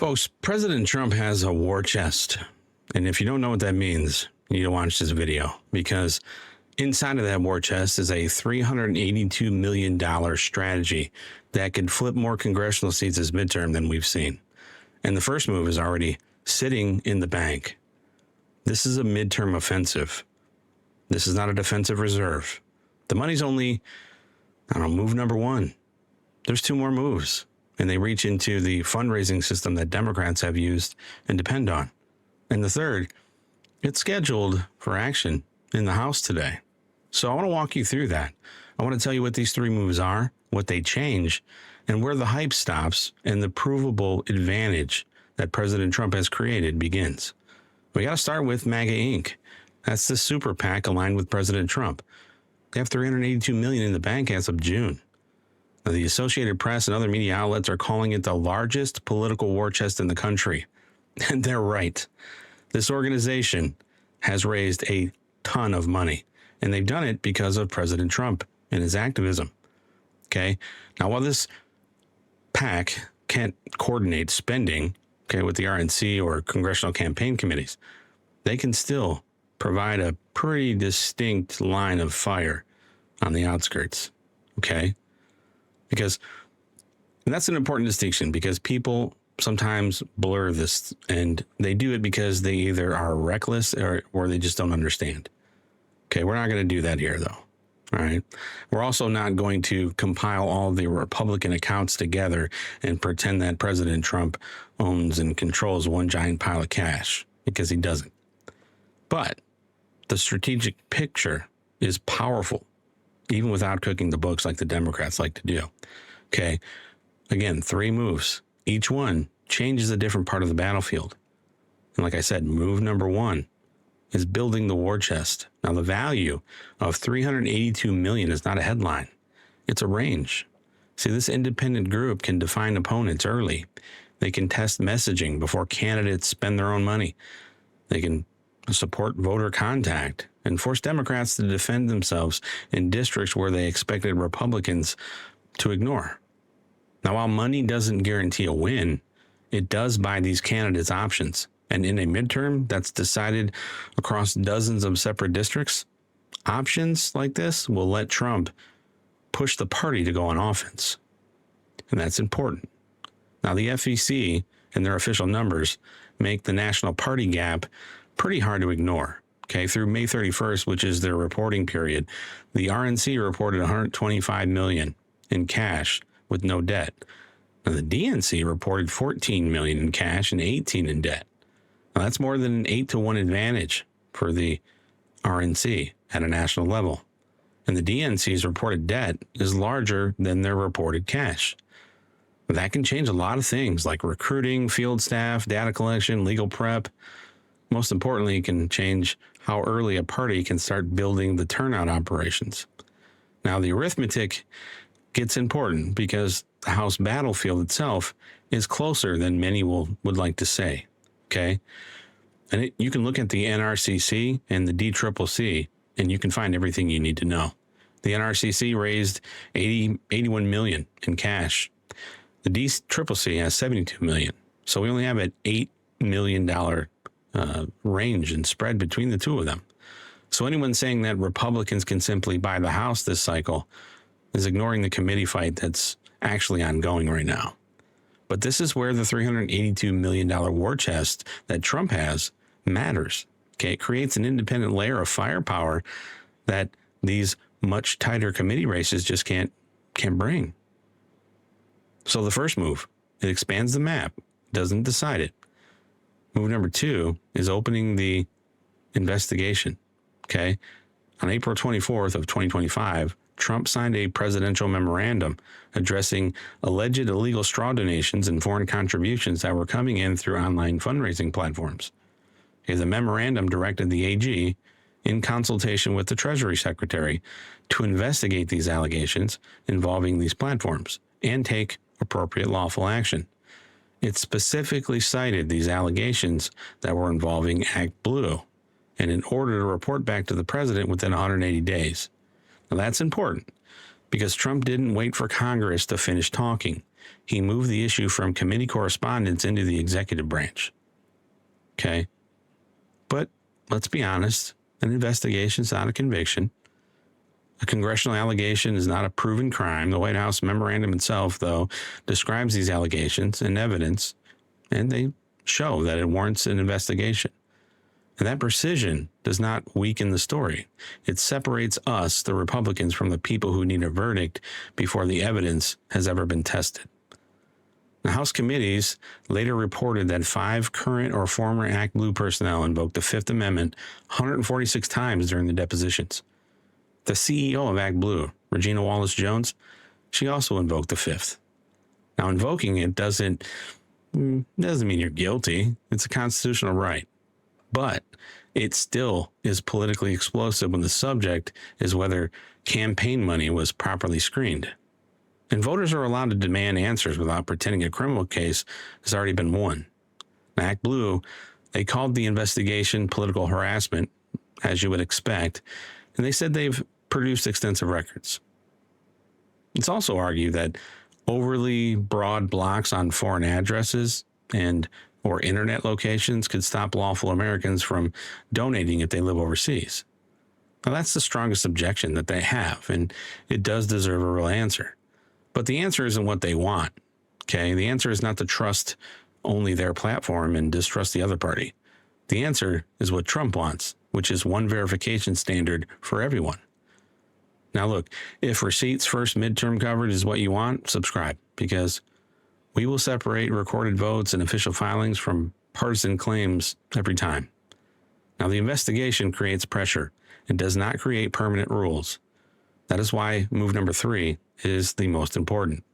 Folks, President Trump has a war chest. And if you don't know what that means, you need to watch this video, because inside of that war chest is a $382 million strategy that could flip more congressional seats this midterm than we've seen. And the first move is already sitting in the bank. This is a midterm offensive. This is not a defensive reserve. The money's only, move number one. There's two more moves, and they reach into the fundraising system that Democrats have used and depend on. And the third, it's scheduled for action in the House today. So I want to walk you through that. I want to tell you what these three moves are, what they change, and where the hype stops and the provable advantage that President Trump has created begins. We got to start with MAGA Inc. That's the super PAC aligned with President Trump. They have $382 million in the bank as of June. Now, the Associated Press and other media outlets are calling it the largest political war chest in the country. And they're right. This organization has raised a ton of money, and they've done it because of President Trump and his activism. Okay. Now, while this PAC can't coordinate spending, with the RNC or congressional campaign committees, they can still provide a pretty distinct line of fire on the outskirts. Okay. And that's an important distinction, because people sometimes blur this, and they do it because they either are reckless or they just don't understand. Okay, we're not going to do that here, though. All right. We're also not going to compile all the Republican accounts together and pretend that President Trump owns and controls one giant pile of cash, because he doesn't. But the strategic picture is powerful, even without cooking the books like the Democrats like to do. Okay. Again, three moves. Each one changes a different part of the battlefield. And like I said, move number one is building the war chest. Now, the value of $382 million is not a headline. It's a range. See, this independent group can define opponents early. They can test messaging before candidates spend their own money. They can support voter contact and force Democrats to defend themselves in districts where they expected Republicans to ignore. Now, while money doesn't guarantee a win, it does buy these candidates options. And in a midterm that's decided across dozens of separate districts, options like this will let Trump push the party to go on offense. And that's important. Now, the FEC and their official numbers make the national party gap pretty hard to ignore. Okay, through May 31st, which is their reporting period, the RNC reported $125 million in cash with no debt. Now, the DNC reported $14 million in cash and $18 in debt. Now, that's more than an 8-to-1 advantage for the RNC at a national level. And the DNC's reported debt is larger than their reported cash. That can change a lot of things, like recruiting, field staff, data collection, legal prep. Most importantly, it can change how early a party can start building the turnout operations. Now, the arithmetic gets important because the House battlefield itself is closer than many would like to say. Okay. And you can look at the NRCC and the DCCC, and you can find everything you need to know. The NRCC raised $81 million in cash. The DCCC has $72 million. So we only have an $8 million range and spread between the two of them. So anyone saying that Republicans can simply buy the House this cycle is ignoring the committee fight that's actually ongoing right now. But this is where the $382 million war chest that Trump has matters. Okay, it creates an independent layer of firepower that these much tighter committee races just can't bring. So the first move, it expands the map, doesn't decide it. Move number two is opening the investigation. Okay, on April 24th of 2025, Trump signed a presidential memorandum addressing alleged illegal straw donations and foreign contributions that were coming in through online fundraising platforms. The memorandum directed the AG, in consultation with the Treasury Secretary, to investigate these allegations involving these platforms and take appropriate lawful action. It specifically cited these allegations that were involving Act Blue, and in order to report back to the president within 180 days. Now, that's important because Trump didn't wait for Congress to finish talking. he moved the issue from committee correspondence into the executive branch. Okay. But let's be honest, an investigation is not a conviction. A congressional allegation is not a proven crime. The White House memorandum itself, though, describes these allegations and evidence, and they show that it warrants an investigation. And that precision does not weaken the story. It separates us, the Republicans, from the people who need a verdict before the evidence has ever been tested. The House committees later reported that 5 current or former Act Blue personnel invoked the Fifth Amendment 146 times during the depositions. The CEO of Act Blue, Regina Wallace-Jones, she also invoked the Fifth. Now, invoking it doesn't mean you're guilty. It's a constitutional right. But it still is politically explosive when the subject is whether campaign money was properly screened. And voters are allowed to demand answers without pretending a criminal case has already been won. Now, Act Blue, they called the investigation political harassment, as you would expect, and they said they've produced extensive records. It's also argued that overly broad blocks on foreign addresses or internet locations could stop lawful Americans from donating if they live overseas. Now, that's the strongest objection that they have, and it does deserve a real answer. But the answer isn't what they want, okay? The answer is not to trust only their platform and distrust the other party. The answer is what Trump wants, which is one verification standard for everyone. Now, look, if receipts first midterm coverage is what you want, subscribe, because we will separate recorded votes and official filings from partisan claims every time. Now, the investigation creates pressure and does not create permanent rules. That is why move number 3 is the most important.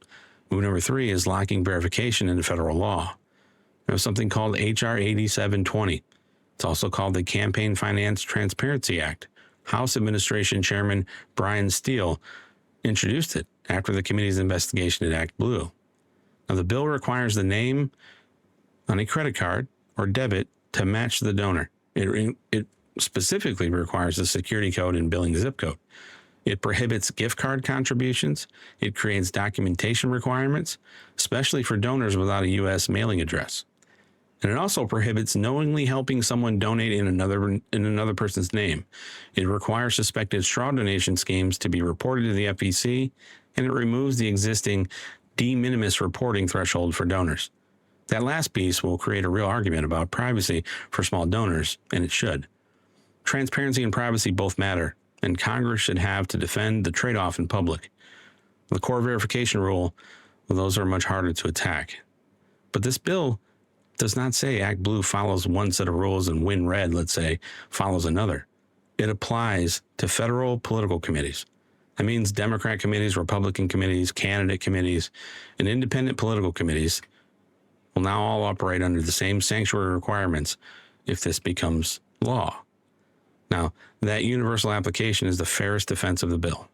Move number 3 is locking verification into federal law. There's something called H.R. 8720. It's also called the Campaign Finance Transparency Act. House Administration Chairman Brian Steele introduced it after the committee's investigation at Act Blue. Now, the bill requires the name on a credit card or debit to match the donor. It specifically requires the security code and billing zip code. It prohibits gift card contributions. It creates documentation requirements, especially for donors without a U.S. mailing address. And it also prohibits knowingly helping someone donate in another person's name. It requires suspected straw donation schemes to be reported to the FEC, and it removes the existing de minimis reporting threshold for donors. That last piece will create a real argument about privacy for small donors, and it should. Transparency and privacy both matter, and Congress should have to defend the trade-off in public. The core verification rule, well, those are much harder to attack. But this bill does not say Act Blue follows one set of rules and Win Red, let's say, follows another. It applies to federal political committees. That means Democrat committees, Republican committees, candidate committees, and independent political committees will now all operate under the same sanctuary requirements if this becomes law. Now, that universal application is the fairest defense of the bill.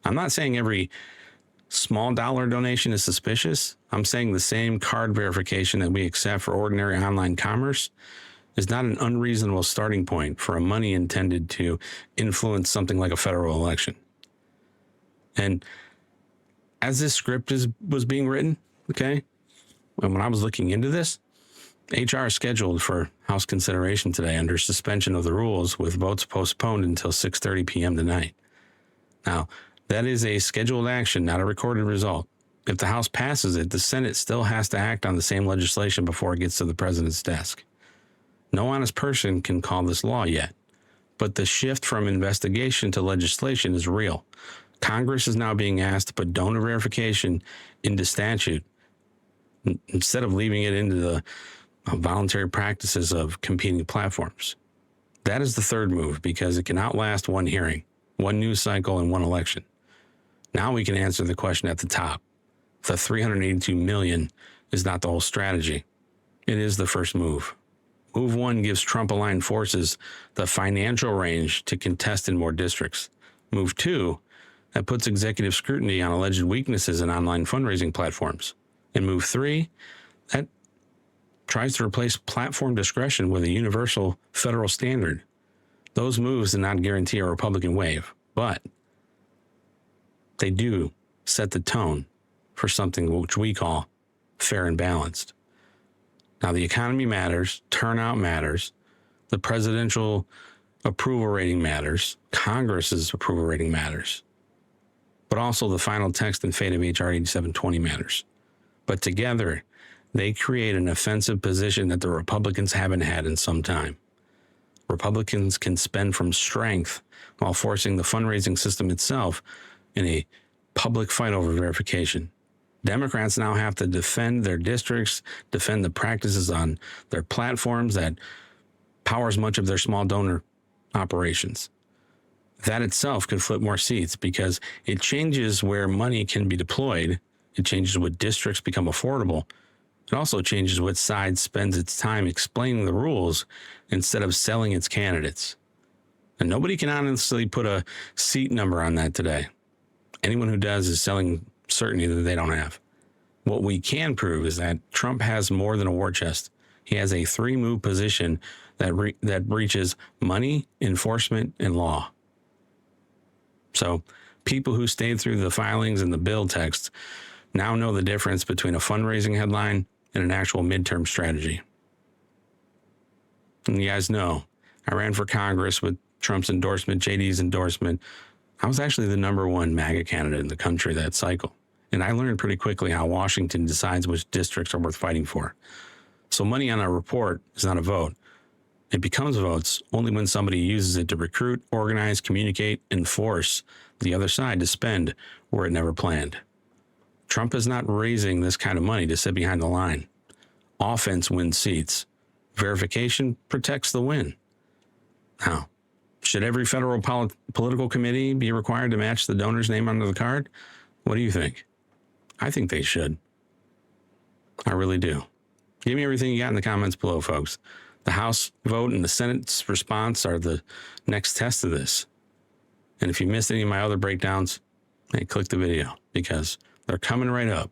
I'm not saying every small dollar donation is suspicious. I'm saying the same card verification that we accept for ordinary online commerce is not an unreasonable starting point for a money intended to influence something like a federal election. And as this script was being written, okay, and when I was looking into this, HR is scheduled for House consideration today under suspension of the rules with votes postponed until 6:30 p.m. tonight. Now, that is a scheduled action, not a recorded result. If the House passes it, the Senate still has to act on the same legislation before it gets to the president's desk. No honest person can call this law yet, but the shift from investigation to legislation is real. Congress is now being asked to put donor verification into statute instead of leaving it into the voluntary practices of competing platforms. That is the third move because it can outlast one hearing, one news cycle, and one election. Now we can answer the question at the top. The $382 million is not the whole strategy. It is the first move. Move 1 gives Trump-aligned forces the financial range to contest in more districts. Move 2, that puts executive scrutiny on alleged weaknesses in online fundraising platforms. And move 3, that tries to replace platform discretion with a universal federal standard. Those moves do not guarantee a Republican wave, but they do set the tone for something which we call fair and balanced. Now, the economy matters, turnout matters, the presidential approval rating matters, Congress's approval rating matters, but also the final text and fate of H.R. 8720 matters. But together, they create an offensive position that the Republicans haven't had in some time. Republicans can spend from strength while forcing the fundraising system itself in a public fight over verification. Democrats now have to defend their districts, defend the practices on their platforms that powers much of their small donor operations. That itself could flip more seats because it changes where money can be deployed. It changes what districts become affordable. It also changes what side spends its time explaining the rules instead of selling its candidates. And nobody can honestly put a seat number on that today. Anyone who does is selling certainty that they don't have. What we can prove is that Trump has more than a war chest. He has a three-move position that breaches money, enforcement, and law. So people who stayed through the filings and the bill text now know the difference between a fundraising headline and an actual midterm strategy. And you guys know, I ran for Congress with Trump's endorsement, JD's endorsement. I was actually the #1 MAGA candidate in the country that cycle. And I learned pretty quickly how Washington decides which districts are worth fighting for. So money on a report is not a vote. It becomes votes only when somebody uses it to recruit, organize, communicate, and force the other side to spend where it never planned. Trump is not raising this kind of money to sit behind the line. Offense wins seats. Verification protects the win. Now, should every federal political committee be required to match the donor's name under the card? What do you think? I think they should. I really do. Give me everything you got in the comments below, folks. The House vote and the Senate's response are the next test of this. And if you missed any of my other breakdowns, hey, click the video because they're coming right up.